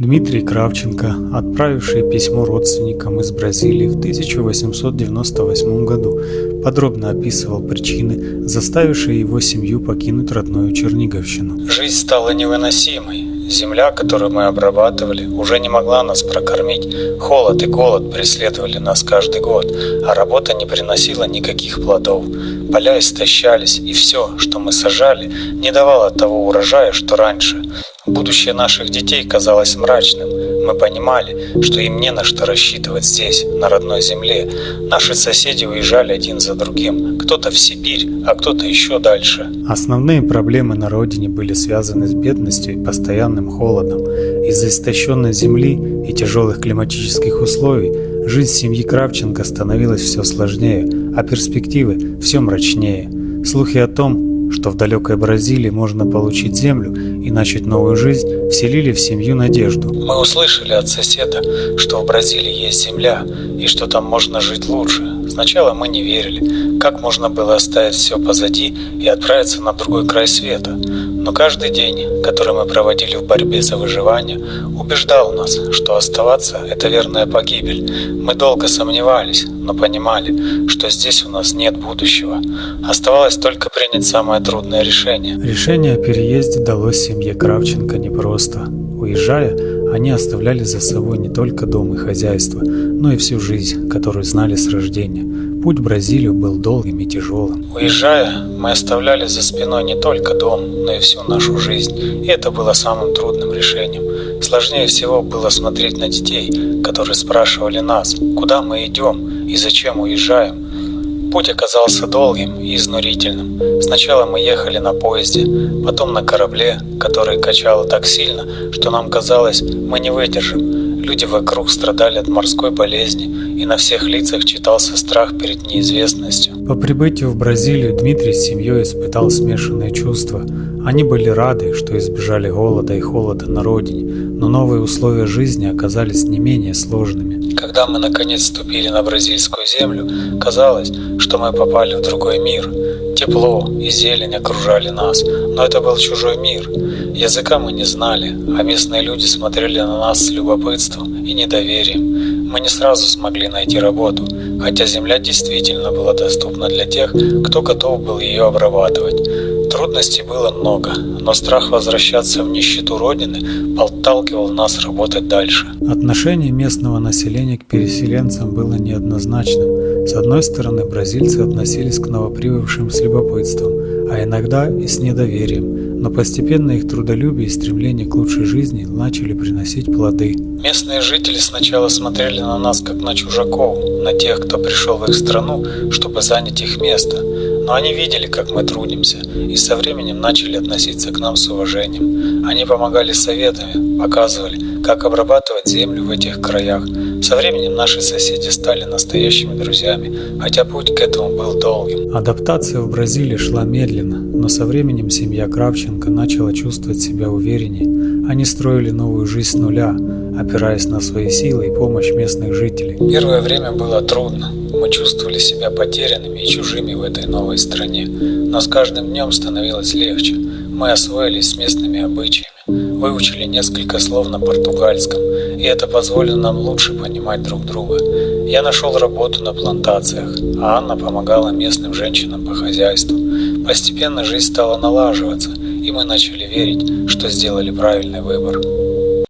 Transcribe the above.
Дмитрий Кравченко, отправивший письмо родственникам из Бразилии в 1898 году, подробно описывал причины, заставившие его семью покинуть родную Черниговщину. Жизнь стала невыносимой. Земля, которую мы обрабатывали, уже не могла нас прокормить. Холод и голод преследовали нас каждый год, а работа не приносила никаких плодов. Поля истощались, и все, что мы сажали, не давало того урожая, что раньше. Будущее наших детей казалось мрачным. Мы понимали, что им не на что рассчитывать здесь, на родной земле. Наши соседи уезжали один за другим. Кто-то в Сибирь, а кто-то еще дальше. Основные проблемы на родине были связаны с бедностью и постоянным холодом. Из-за истощенной земли и тяжелых климатических условий жизнь семьи Кравченко становилась все сложнее, а перспективы все мрачнее. Слухи о том, что в далекой Бразилии можно получить землю и начать новую жизнь, вселили в семью надежду. Мы услышали от соседа, что в Бразилии есть земля и что там можно жить лучше. Сначала мы не верили, как можно было оставить все позади и отправиться на другой край света. Но каждый день, который мы проводили в борьбе за выживание, убеждал нас, что оставаться – это верная погибель. Мы долго сомневались, но понимали, что здесь у нас нет будущего. Оставалось только принять самое трудное решение. Решение о переезде далось семье Кравченко непросто. Уезжая, они оставляли за собой не только дом и хозяйство, но и всю жизнь, которую знали с рождения. Путь в Бразилию был долгим и тяжелым. Уезжая, мы оставляли за спиной не только дом, но и всю нашу жизнь. И это было самым трудным решением. Сложнее всего было смотреть на детей, которые спрашивали нас, куда мы идем и зачем уезжаем. Путь оказался долгим и изнурительным. Сначала мы ехали на поезде, потом на корабле, который качало так сильно, что нам казалось, мы не выдержим. Люди вокруг страдали от морской болезни, и на всех лицах читался страх перед неизвестностью. По прибытию в Бразилию Дмитрий с семьей испытал смешанные чувства. Они были рады, что избежали голода и холода на родине, но новые условия жизни оказались не менее сложными. Когда мы наконец ступили на бразильскую землю, казалось, что мы попали в другой мир. Тепло и зелень окружали нас, но это был чужой мир. Языка мы не знали, а местные люди смотрели на нас с любопытством и недоверием. Мы не сразу смогли найти работу, хотя земля действительно была доступна для тех, кто готов был ее обрабатывать. Трудностей было много, но страх возвращаться в нищету родины подталкивал нас работать дальше. Отношение местного населения к переселенцам было неоднозначным. С одной стороны, бразильцы относились к новоприбывшим с любопытством, а иногда и с недоверием, но постепенно их трудолюбие и стремление к лучшей жизни начали приносить плоды. Местные жители сначала смотрели на нас как на чужаков, на тех, кто пришел в их страну, чтобы занять их место. Но они видели, как мы трудимся, и со временем начали относиться к нам с уважением. Они помогали советами, показывали, как обрабатывать землю в этих краях. Со временем наши соседи стали настоящими друзьями, хотя путь к этому был долгим. Адаптация в Бразилии шла медленно, но со временем семья Кравченко начала чувствовать себя увереннее. Они строили новую жизнь с нуля, опираясь на свои силы и помощь местных жителей. Первое время было трудно. Мы чувствовали себя потерянными и чужими в этой новой стране. Но с каждым днем становилось легче. Мы освоились с местными обычаями, выучили несколько слов на португальском, и это позволило нам лучше понимать друг друга. Я нашел работу на плантациях, а Анна помогала местным женщинам по хозяйству. Постепенно жизнь стала налаживаться, и мы начали верить, что сделали правильный выбор.